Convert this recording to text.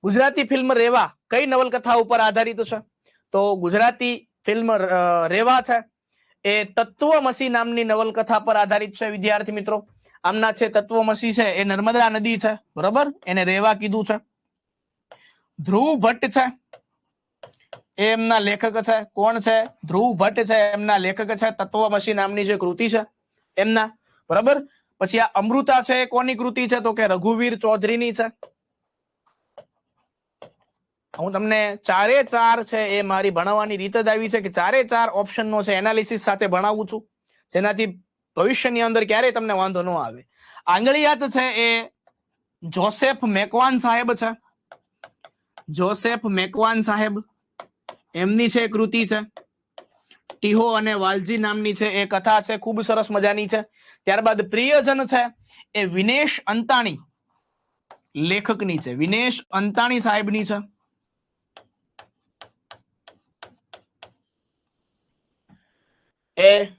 Gujarati film રેવા કઈ નવલકથા ઉપર આધારિત છે? તો ગુજરાતી ફિલ્મ રેવા છે એ તત્વમસી નામની નવલકથા પર આધારિત છે વિદ્યાર્થી મિત્રો. આમના છે તત્વમસી છે એ નર્મદા નદી છે, બરોબર, એને રેવા કીધું છે. ધ્રુવ ભટ્ટ છે એ એમના લેખક છે. કોણ છે? ધ્રુવ ભટ્ટ છે એમના લેખક છે. તત્વમસી નામની જે કૃતિ છે એમના, બરાબર. પછી આ અમૃતા છે એ કોની કૃતિ છે? તો કે રઘુવીર ચૌધરીની છે. હું તમને ચારે ચાર છે એ મારી ભણાવવાની રીત જ આવી છે કે ચારે ચાર ઓપ્શન નો છે એનાલિસિસ સાથે ભણાવું છું, જેનાથી ભવિષ્યની અંદર ક્યારેય તમને વાંધો ન આવે. આંગળીયાત છે એ જોસેફ મેકવાન સાહેબ છે. જોસેફ મેકવાન સાહેબ એમની છે કૃતિ છે. ટીહો અને વાલજી નામની છે એ કથા છે, ખૂબ સરસ મજાની છે. ત્યારબાદ પ્રિયજન છે એ વિનેશ અંતાણી લેખકની છે. વિનેશ અંતાણી સાહેબની છે. એ